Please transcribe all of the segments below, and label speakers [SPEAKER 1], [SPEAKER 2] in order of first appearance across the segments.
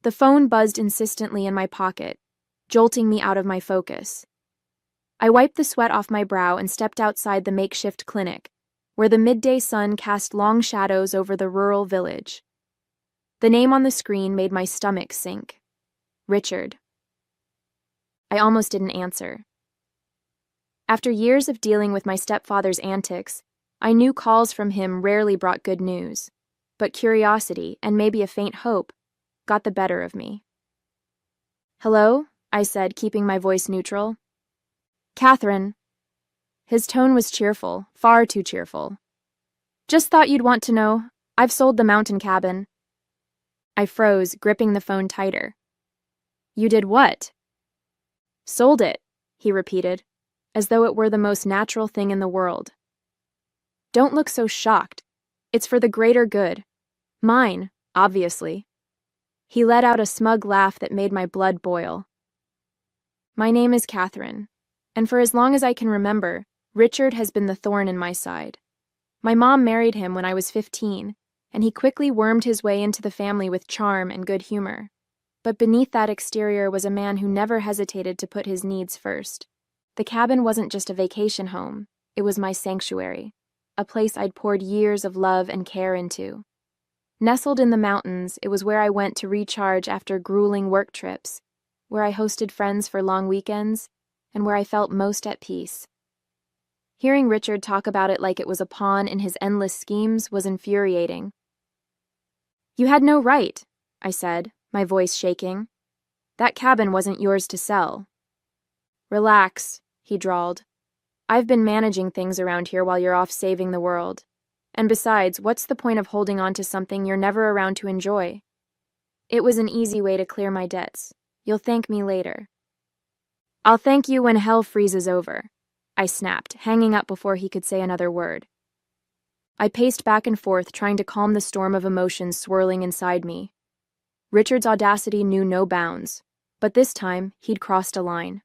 [SPEAKER 1] The phone buzzed insistently in my pocket, jolting me out of my focus. I wiped the sweat off my brow and stepped outside the makeshift clinic, where the midday sun cast long shadows over the rural village. The name on the screen made my stomach sink. Richard. I almost didn't answer. After years of dealing with my stepfather's antics, I knew calls from him rarely brought good news, but curiosity, and maybe a faint hope, got the better of me. "Hello?" I said, keeping my voice neutral. "Catherine." His tone was cheerful, far too cheerful. "Just thought you'd want to know. I've sold the mountain cabin." I froze, gripping the phone tighter. "You did what?" "Sold it," he repeated, as though it were the most natural thing in the world. "Don't look so shocked. It's for the greater good. Mine, obviously." He let out a smug laugh that made my blood boil. "My name is Catherine, and for as long as I can remember, Richard has been the thorn in my side. My mom married him when I was 15, and he quickly wormed his way into the family with charm and good humor. But beneath that exterior was a man who never hesitated to put his needs first. The cabin wasn't just a vacation home, it was my sanctuary, a place I'd poured years of love and care into. Nestled in the mountains, it was where I went to recharge after grueling work trips, where I hosted friends for long weekends, and where I felt most at peace. Hearing Richard talk about it like it was a pawn in his endless schemes was infuriating. "You had no right," I said, my voice shaking. "That cabin wasn't yours to sell." "Relax," he drawled. "I've been managing things around here while you're off saving the world. And besides, what's the point of holding on to something you're never around to enjoy? It was an easy way to clear my debts. You'll thank me later." "I'll thank you when hell freezes over," I snapped, hanging up before he could say another word. I paced back and forth, trying to calm the storm of emotions swirling inside me. Richard's audacity knew no bounds, but this time he'd crossed a line.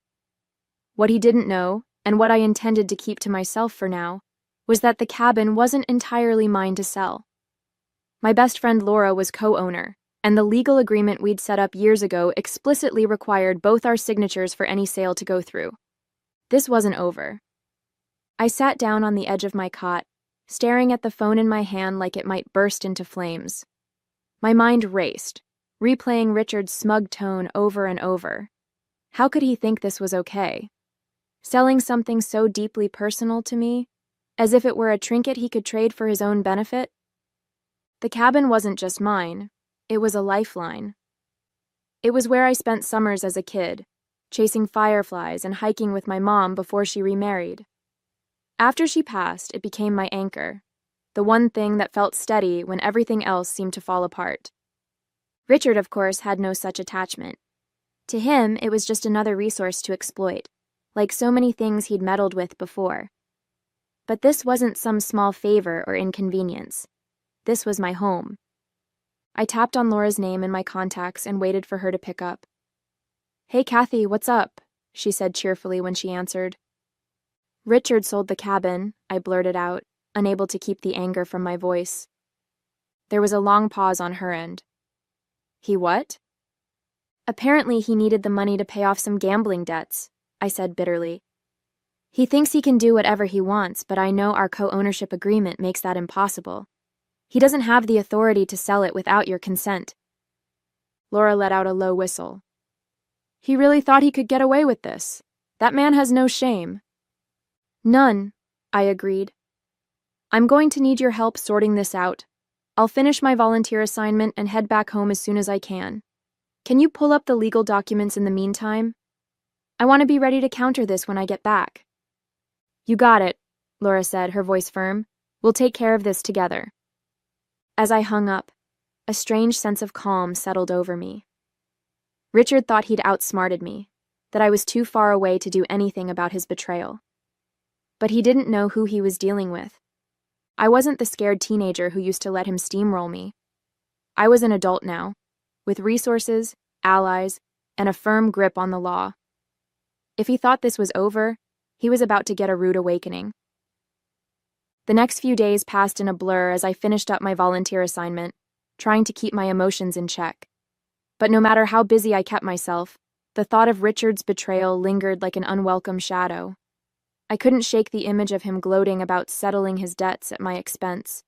[SPEAKER 1] What he didn't know, and what I intended to keep to myself for now, was that the cabin wasn't entirely mine to sell. My best friend Laura was co-owner, and the legal agreement we'd set up years ago explicitly required both our signatures for any sale to go through. This wasn't over. I sat down on the edge of my cot, staring at the phone in my hand like it might burst into flames. My mind raced, replaying Richard's smug tone over and over. How could he think this was okay? Selling something so deeply personal to me, as if it were a trinket he could trade for his own benefit? The cabin wasn't just mine, it was a lifeline. It was where I spent summers as a kid, chasing fireflies and hiking with my mom before she remarried. After she passed, it became my anchor, the one thing that felt steady when everything else seemed to fall apart. Richard, of course, had no such attachment. To him, it was just another resource to exploit, like so many things he'd meddled with before. But this wasn't some small favor or inconvenience. This was my home. I tapped on Laura's name in my contacts and waited for her to pick up. "Hey, Kathy, what's up?" she said cheerfully when she answered. "Richard sold the cabin," I blurted out, unable to keep the anger from my voice. There was a long pause on her end. "He what?" "Apparently he needed the money to pay off some gambling debts," I said bitterly. "He thinks he can do whatever he wants, but I know our co-ownership agreement makes that impossible. He doesn't have the authority to sell it without your consent." Laura let out a low whistle. "He really thought he could get away with this. That man has no shame." "None," I agreed. "I'm going to need your help sorting this out. I'll finish my volunteer assignment and head back home as soon as I can. Can you pull up the legal documents in the meantime? I want to be ready to counter this when I get back." "You got it," Laura said, her voice firm. "We'll take care of this together." As I hung up, a strange sense of calm settled over me. Richard thought he'd outsmarted me, that I was too far away to do anything about his betrayal. But he didn't know who he was dealing with. I wasn't the scared teenager who used to let him steamroll me. I was an adult now, with resources, allies, and a firm grip on the law. If he thought this was over, he was about to get a rude awakening. The next few days passed in a blur as I finished up my volunteer assignment, trying to keep my emotions in check. But no matter how busy I kept myself, the thought of Richard's betrayal lingered like an unwelcome shadow. I couldn't shake the image of him gloating about settling his debts at my expense.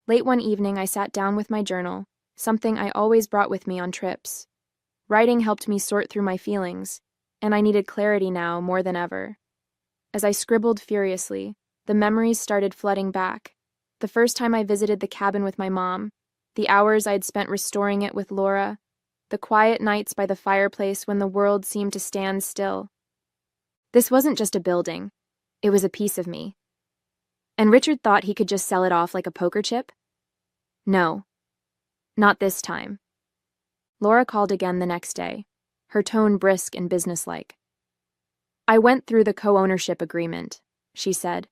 [SPEAKER 1] Late one evening, I sat down with my journal, something I always brought with me on trips. Writing helped me sort through my feelings, and I needed clarity now more than ever. As I scribbled furiously, the memories started flooding back. The first time I visited the cabin with my mom, the hours I'd spent restoring it with Laura, the quiet nights by the fireplace when the world seemed to stand still. This wasn't just a building, it was a piece of me. And Richard thought he could just sell it off like a poker chip? No, not this time. Laura called again the next day, her tone brisk and businesslike. I went through the co-ownership agreement, she said.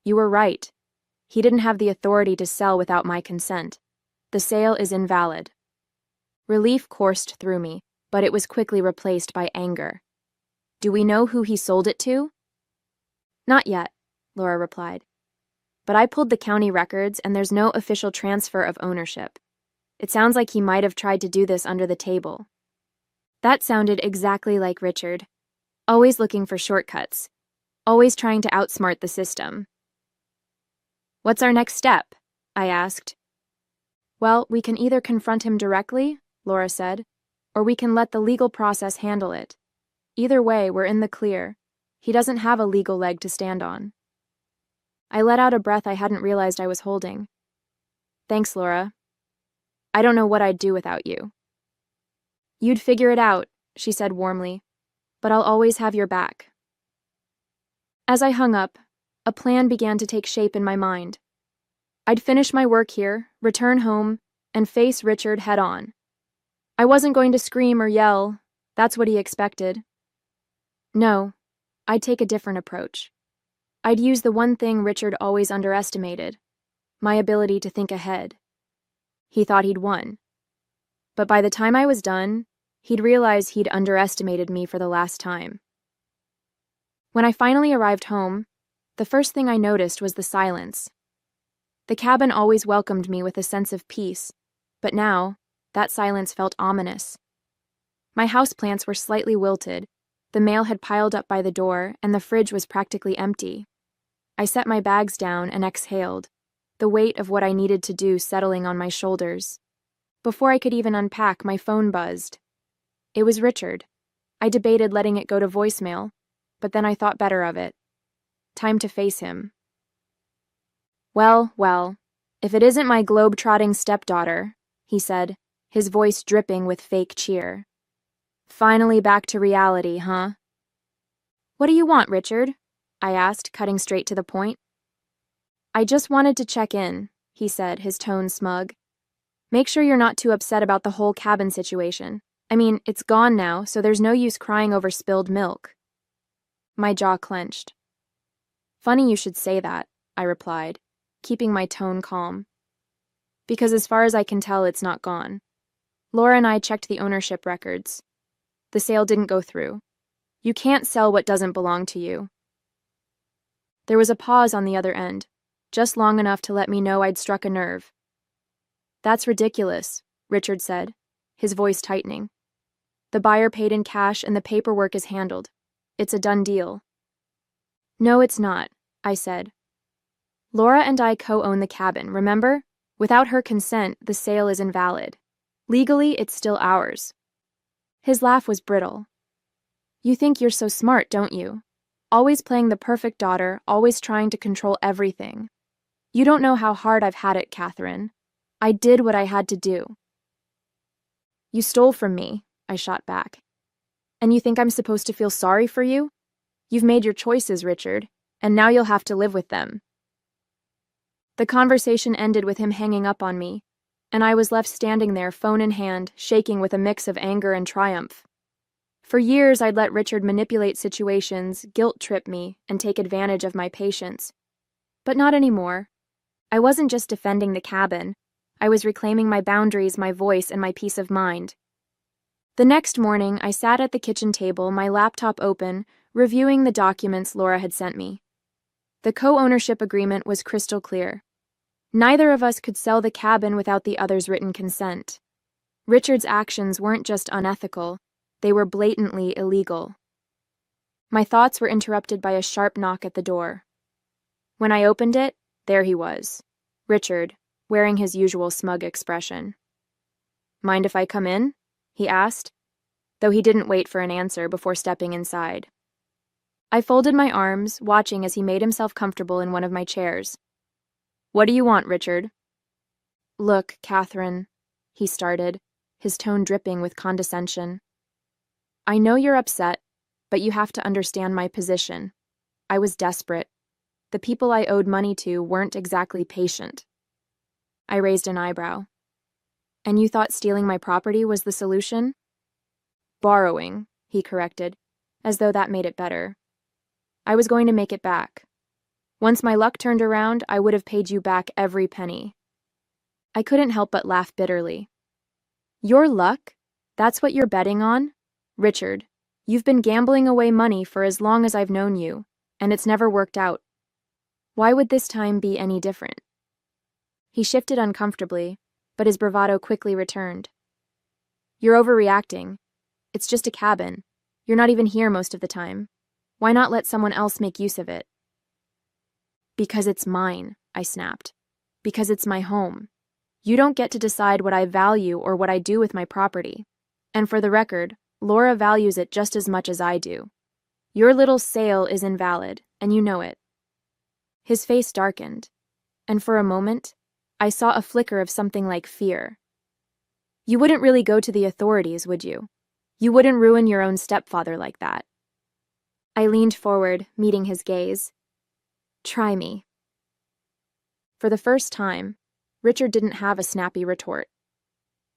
[SPEAKER 1] You were right. He didn't have the authority to sell without my consent. The sale is invalid. Relief coursed through me, but it was quickly replaced by anger. Do we know who he sold it to? Not yet, Laura replied. But I pulled the county records and there's no official transfer of ownership. It sounds like he might have tried to do this under the table. That sounded exactly like Richard. Always looking for shortcuts. Always trying to outsmart the system. What's our next step? I asked. Well, we can either confront him directly, Laura said, or we can let the legal process handle it. Either way, we're in the clear. He doesn't have a legal leg to stand on. I let out a breath I hadn't realized I was holding. Thanks, Laura. I don't know what I'd do without you. You'd figure it out, she said warmly, but I'll always have your back. As I hung up, a plan began to take shape in my mind. I'd finish my work here, return home, and face Richard head-on. I wasn't going to scream or yell. That's what he expected. No, I'd take a different approach. I'd use the one thing Richard always underestimated, my ability to think ahead. He thought he'd won. But by the time I was done, he'd realize he'd underestimated me for the last time. When I finally arrived home, the first thing I noticed was the silence. The cabin always welcomed me with a sense of peace, but now, that silence felt ominous. My houseplants were slightly wilted, the mail had piled up by the door, and the fridge was practically empty. I set my bags down and exhaled, the weight of what I needed to do settling on my shoulders. Before I could even unpack, my phone buzzed. It was Richard. I debated letting it go to voicemail, but then I thought better of it. Time to face him. Well, if it isn't my globe-trotting stepdaughter, he said, his voice dripping with fake cheer. Finally back to reality, huh? What do you want, Richard? I asked, cutting straight to the point. I just wanted to check in, he said, his tone smug. Make sure you're not too upset about the whole cabin situation. I mean, it's gone now, so there's no use crying over spilled milk. My jaw clenched. Funny you should say that, I replied, keeping my tone calm. Because as far as I can tell, it's not gone. Laura and I checked the ownership records. The sale didn't go through. You can't sell what doesn't belong to you. There was a pause on the other end, just long enough to let me know I'd struck a nerve. That's ridiculous, Richard said, his voice tightening. The buyer paid in cash and the paperwork is handled. It's a done deal. No, it's not, I said. Laura and I co-own the cabin, remember? Without her consent, the sale is invalid. Legally, it's still ours. His laugh was brittle. You think you're so smart, don't you? Always playing the perfect daughter, always trying to control everything. You don't know how hard I've had it, Catherine. I did what I had to do. You stole from me, I shot back. And you think I'm supposed to feel sorry for you? You've made your choices, Richard, and now you'll have to live with them. The conversation ended with him hanging up on me, and I was left standing there, phone in hand, shaking with a mix of anger and triumph. For years, I'd let Richard manipulate situations, guilt-trip me, and take advantage of my patience. But not anymore. I wasn't just defending the cabin. I was reclaiming my boundaries, my voice, and my peace of mind. The next morning, I sat at the kitchen table, my laptop open, reviewing the documents Laura had sent me. The co-ownership agreement was crystal clear. Neither of us could sell the cabin without the other's written consent. Richard's actions weren't just unethical, they were blatantly illegal. My thoughts were interrupted by a sharp knock at the door. When I opened it, there he was, Richard, wearing his usual smug expression. "Mind if I come in?" he asked, though he didn't wait for an answer before stepping inside. I folded my arms, watching as he made himself comfortable in one of my chairs. "What do you want, Richard?" "Look, Catherine," he started, his tone dripping with condescension. "I know you're upset, but you have to understand my position. I was desperate. The people I owed money to weren't exactly patient." I raised an eyebrow. "And you thought stealing my property was the solution?" "Borrowing," he corrected, as though that made it better. "I was going to make it back. Once my luck turned around, I would have paid you back every penny." I couldn't help but laugh bitterly. "Your luck? That's what you're betting on? Richard, you've been gambling away money for as long as I've known you, and it's never worked out. Why would this time be any different?" He shifted uncomfortably, but his bravado quickly returned. "You're overreacting. It's just a cabin. You're not even here most of the time. Why not let someone else make use of it?" "Because it's mine," I snapped. "Because it's my home. You don't get to decide what I value or what I do with my property. And for the record, Laura values it just as much as I do. Your little sale is invalid, and you know it." His face darkened, and for a moment, I saw a flicker of something like fear. "You wouldn't really go to the authorities, would you? You wouldn't ruin your own stepfather like that." I leaned forward, meeting his gaze. "Try me." For the first time, Richard didn't have a snappy retort.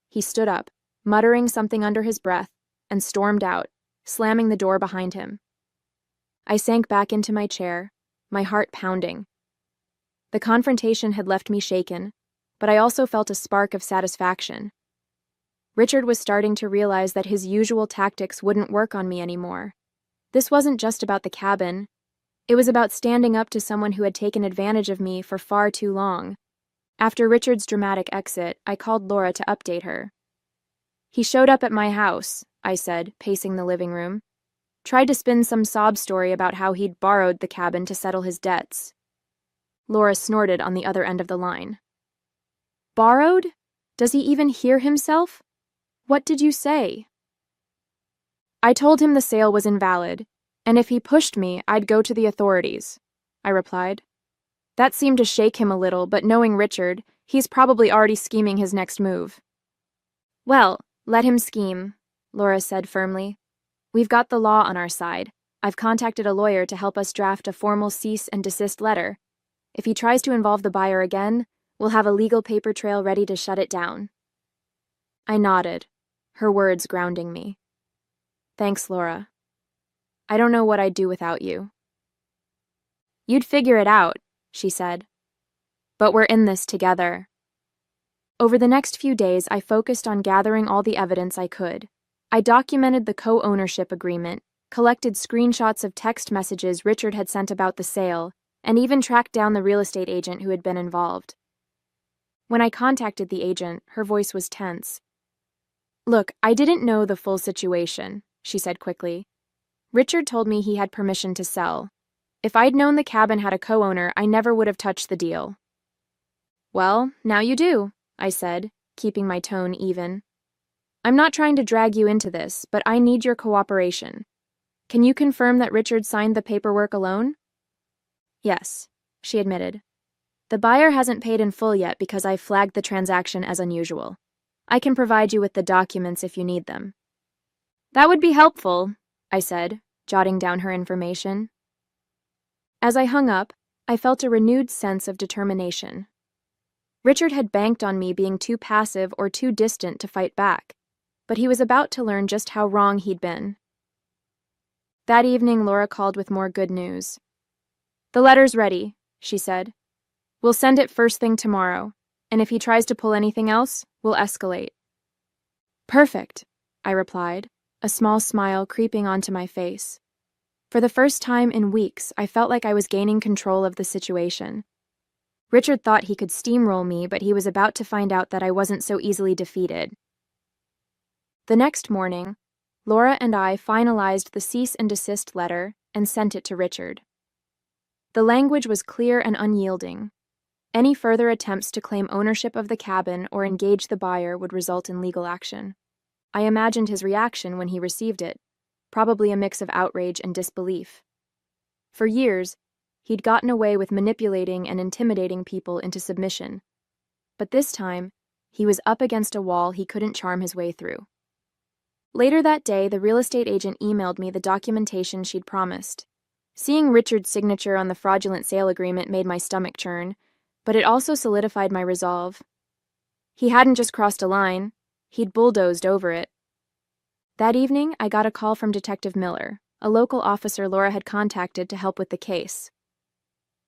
[SPEAKER 1] He stood up, muttering something under his breath, and stormed out, slamming the door behind him. I sank back into my chair, my heart pounding. The confrontation had left me shaken, but I also felt a spark of satisfaction. Richard was starting to realize that his usual tactics wouldn't work on me anymore. This wasn't just about the cabin. It was about standing up to someone who had taken advantage of me for far too long. After Richard's dramatic exit, I called Laura to update her. "He showed up at my house," I said, pacing the living room. "Tried to spin some sob story about how he'd borrowed the cabin to settle his debts." Laura snorted on the other end of the line. "Borrowed? Does he even hear himself? What did you say?" "I told him the sale was invalid, and if he pushed me, I'd go to the authorities," I replied. That seemed to shake him a little, but knowing Richard, he's probably already scheming his next move. "Well, let him scheme," Laura said firmly. "We've got the law on our side. I've contacted a lawyer to help us draft a formal cease and desist letter. If he tries to involve the buyer again, we'll have a legal paper trail ready to shut it down." I nodded, her words grounding me. "Thanks, Laura. I don't know what I'd do without you." "You'd figure it out," she said. "But we're in this together." Over the next few days, I focused on gathering all the evidence I could. I documented the co-ownership agreement, collected screenshots of text messages Richard had sent about the sale, and even tracked down the real estate agent who had been involved. When I contacted the agent, her voice was tense. "Look, I didn't know the full situation," she said quickly. "Richard told me he had permission to sell. If I'd known the cabin had a co-owner, I never would have touched the deal." "Well, now you do," I said, keeping my tone even. "I'm not trying to drag you into this, but I need your cooperation. Can you confirm that Richard signed the paperwork alone?" "Yes," she admitted. "The buyer hasn't paid in full yet because I flagged the transaction as unusual. I can provide you with the documents if you need them." "That would be helpful," I said, jotting down her information. As I hung up, I felt a renewed sense of determination. Richard had banked on me being too passive or too distant to fight back, but he was about to learn just how wrong he'd been. That evening, Laura called with more good news. "The letter's ready," she said. "We'll send it first thing tomorrow, and if he tries to pull anything else, we'll escalate." "Perfect," I replied, a small smile creeping onto my face. For the first time in weeks, I felt like I was gaining control of the situation. Richard thought he could steamroll me, but he was about to find out that I wasn't so easily defeated. The next morning, Laura and I finalized the cease and desist letter and sent it to Richard. The language was clear and unyielding. Any further attempts to claim ownership of the cabin or engage the buyer would result in legal action. I imagined his reaction when he received it, probably a mix of outrage and disbelief. For years, he'd gotten away with manipulating and intimidating people into submission. But this time, he was up against a wall he couldn't charm his way through. Later that day, the real estate agent emailed me the documentation she'd promised. Seeing Richard's signature on the fraudulent sale agreement made my stomach churn, but it also solidified my resolve. He hadn't just crossed a line, he'd bulldozed over it. That evening, I got a call from Detective Miller, a local officer Laura had contacted to help with the case.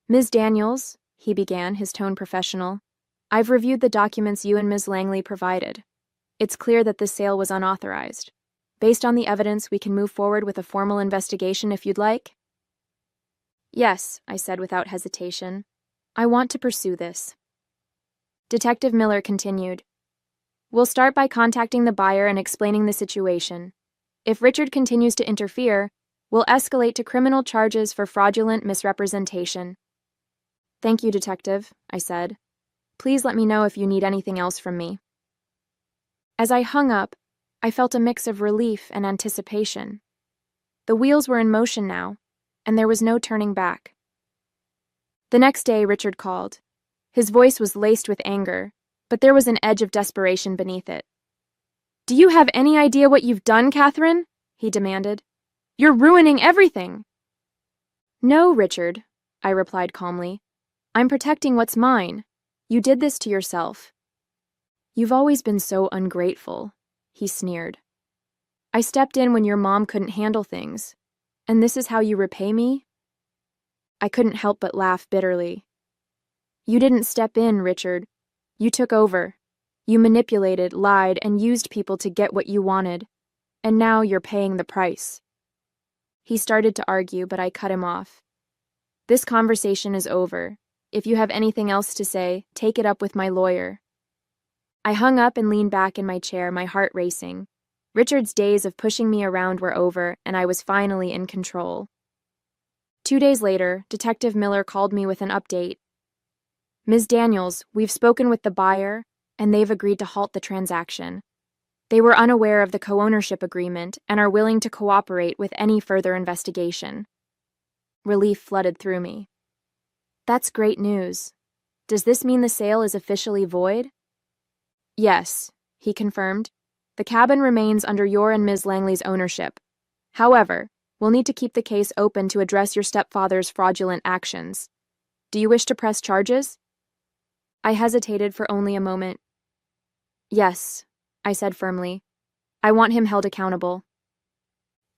[SPEAKER 1] "Ms. Daniels," he began, his tone professional, "I've reviewed the documents you and Ms. Langley provided. It's clear that this sale was unauthorized. Based on the evidence, we can move forward with a formal investigation if you'd like." "Yes," I said without hesitation. "I want to pursue this." Detective Miller continued, "We'll start by contacting the buyer and explaining the situation. If Richard continues to interfere, we'll escalate to criminal charges for fraudulent misrepresentation." "Thank you, Detective," I said. "Please let me know if you need anything else from me." As I hung up, I felt a mix of relief and anticipation. The wheels were in motion now, and there was no turning back. The next day, Richard called. His voice was laced with anger, but there was an edge of desperation beneath it. "Do you have any idea what you've done, Catherine?" he demanded. "You're ruining everything." "No, Richard," I replied calmly. "I'm protecting what's mine. You did this to yourself." "You've always been so ungrateful," he sneered. "I stepped in when your mom couldn't handle things, and this is how you repay me?" I couldn't help but laugh bitterly. "You didn't step in, Richard. You took over. You manipulated, lied, and used people to get what you wanted, and now you're paying the price." He started to argue, but I cut him off. "This conversation is over. If you have anything else to say, take it up with my lawyer." I hung up and leaned back in my chair, my heart racing. Richard's days of pushing me around were over, and I was finally in control. 2 days later, Detective Miller called me with an update. "Ms. Daniels, we've spoken with the buyer, and they've agreed to halt the transaction. They were unaware of the co-ownership agreement and are willing to cooperate with any further investigation." Relief flooded through me. "That's great news. Does this mean the sale is officially void?" "Yes," he confirmed. "The cabin remains under your and Ms. Langley's ownership. However, we'll need to keep the case open to address your stepfather's fraudulent actions. Do you wish to press charges?" I hesitated for only a moment. "Yes," I said firmly. "I want him held accountable."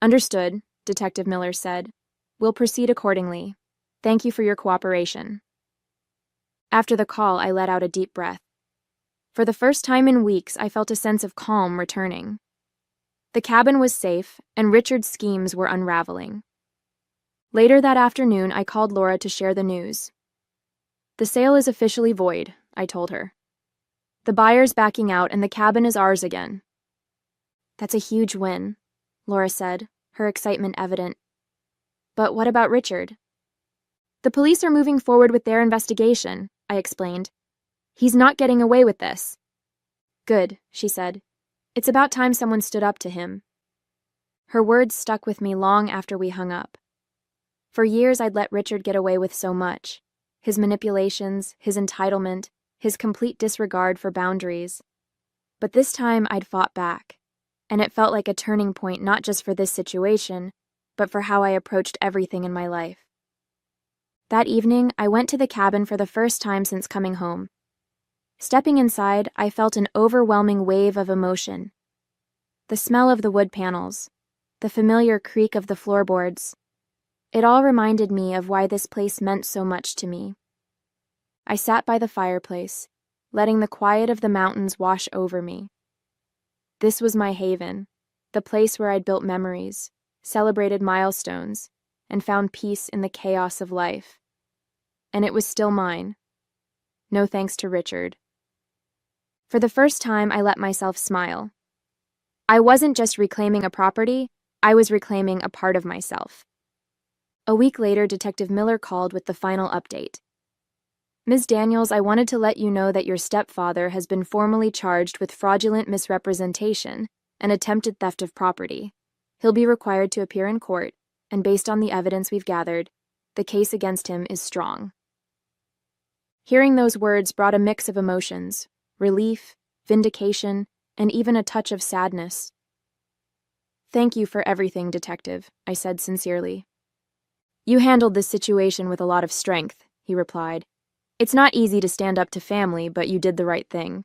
[SPEAKER 1] "Understood," Detective Miller said. "We'll proceed accordingly. Thank you for your cooperation." After the call, I let out a deep breath. For the first time in weeks, I felt a sense of calm returning. The cabin was safe, and Richard's schemes were unraveling. Later that afternoon, I called Laura to share the news. "The sale is officially void," I told her. "The buyer's backing out, and the cabin is ours again." "That's a huge win," Laura said, her excitement evident. "But what about Richard?" "The police are moving forward with their investigation," I explained. "He's not getting away with this." "Good," she said. "It's about time someone stood up to him." Her words stuck with me long after we hung up. For years, I'd let Richard get away with so much. His manipulations, his entitlement, his complete disregard for boundaries. But this time, I'd fought back, and it felt like a turning point not just for this situation, but for how I approached everything in my life. That evening, I went to the cabin for the first time since coming home. Stepping inside, I felt an overwhelming wave of emotion. The smell of the wood panels, the familiar creak of the floorboards. It all reminded me of why this place meant so much to me. I sat by the fireplace, letting the quiet of the mountains wash over me. This was my haven, the place where I'd built memories, celebrated milestones, and found peace in the chaos of life. And it was still mine. No thanks to Richard. For the first time, I let myself smile. I wasn't just reclaiming a property, I was reclaiming a part of myself. A week later, Detective Miller called with the final update. Ms. Daniels, I wanted to let you know that your stepfather has been formally charged with fraudulent misrepresentation and attempted theft of property. He'll be required to appear in court, and based on the evidence we've gathered, the case against him is strong. Hearing those words brought a mix of emotions: relief, vindication, and even a touch of sadness. Thank you for everything, Detective, I said sincerely. You handled this situation with a lot of strength, he replied. It's not easy to stand up to family, but you did the right thing.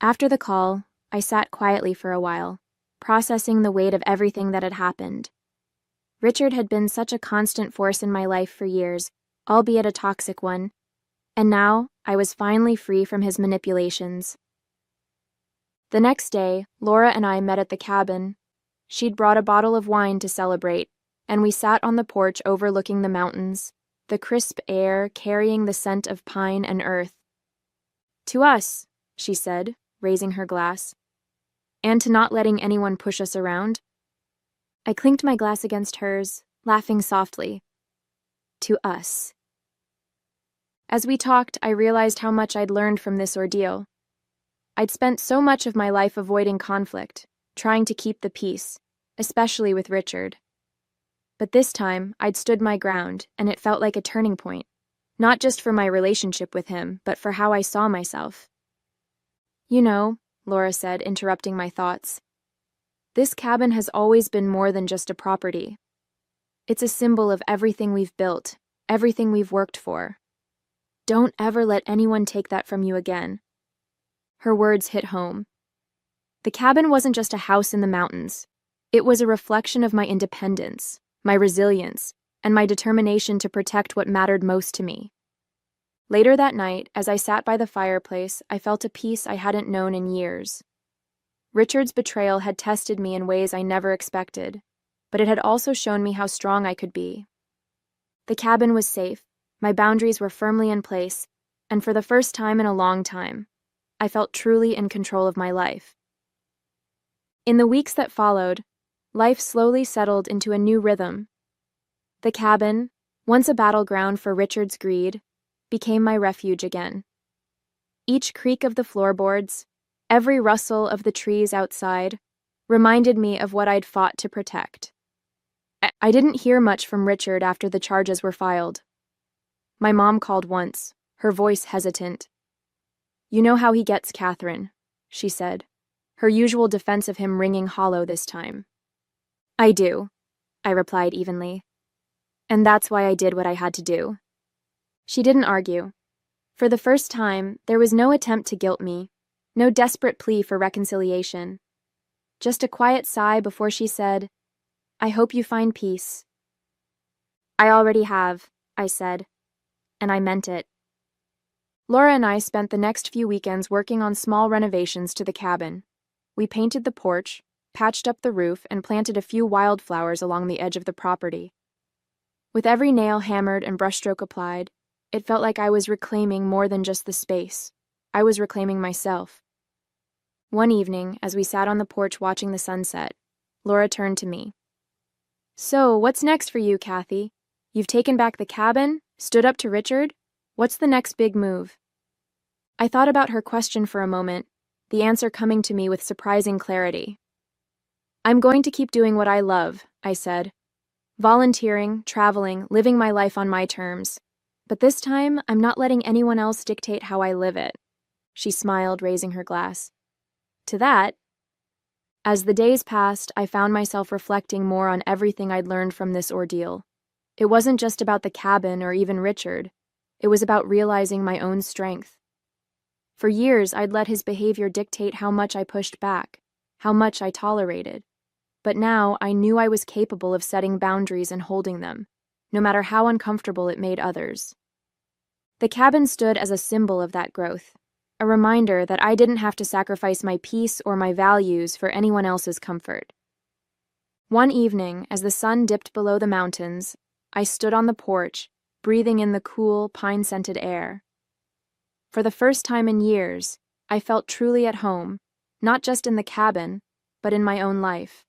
[SPEAKER 1] After the call, I sat quietly for a while, processing the weight of everything that had happened. Richard had been such a constant force in my life for years, albeit a toxic one, and now I was finally free from his manipulations. The next day, Laura and I met at the cabin. She'd brought a bottle of wine to celebrate, and we sat on the porch overlooking the mountains, the crisp air carrying the scent of pine and earth. To us, she said, raising her glass, and to not letting anyone push us around. I clinked my glass against hers, laughing softly. To us. As we talked, I realized how much I'd learned from this ordeal. I'd spent so much of my life avoiding conflict, trying to keep the peace, especially with Richard. But this time, I'd stood my ground, and it felt like a turning point, not just for my relationship with him, but for how I saw myself. You know, Laura said, interrupting my thoughts, this cabin has always been more than just a property. It's a symbol of everything we've built, everything we've worked for. Don't ever let anyone take that from you again. Her words hit home. The cabin wasn't just a house in the mountains. It was a reflection of my independence, my resilience, and my determination to protect what mattered most to me. Later that night, as I sat by the fireplace, I felt a peace I hadn't known in years. Richard's betrayal had tested me in ways I never expected, but it had also shown me how strong I could be. The cabin was safe, my boundaries were firmly in place, and for the first time in a long time, I felt truly in control of my life. In the weeks that followed, life slowly settled into a new rhythm. The cabin, once a battleground for Richard's greed, became my refuge again. Each creak of the floorboards, every rustle of the trees outside, reminded me of what I'd fought to protect. I didn't hear much from Richard after the charges were filed. My mom called once, her voice hesitant. You know how he gets, Catherine, she said, her usual defense of him ringing hollow this time. I do, I replied evenly. And that's why I did what I had to do. She didn't argue. For the first time, there was no attempt to guilt me, no desperate plea for reconciliation. Just a quiet sigh before she said, I hope you find peace. I already have, I said, and I meant it. Laura and I spent the next few weekends working on small renovations to the cabin. We painted the porch, patched up the roof, and planted a few wildflowers along the edge of the property. With every nail hammered and brushstroke applied, it felt like I was reclaiming more than just the space. I was reclaiming myself. One evening, as we sat on the porch watching the sunset, Laura turned to me. So, what's next for you, Kathy? You've taken back the cabin? Stood up to Richard? What's the next big move? I thought about her question for a moment, the answer coming to me with surprising clarity. I'm going to keep doing what I love, I said. Volunteering, traveling, living my life on my terms. But this time, I'm not letting anyone else dictate how I live it. She smiled, raising her glass. To that, as the days passed, I found myself reflecting more on everything I'd learned from this ordeal. It wasn't just about the cabin or even Richard. It was about realizing my own strength. For years, I'd let his behavior dictate how much I pushed back, how much I tolerated. But now I knew I was capable of setting boundaries and holding them, no matter how uncomfortable it made others. The cabin stood as a symbol of that growth, a reminder that I didn't have to sacrifice my peace or my values for anyone else's comfort. One evening, as the sun dipped below the mountains, I stood on the porch, breathing in the cool, pine-scented air. For the first time in years, I felt truly at home, not just in the cabin, but in my own life.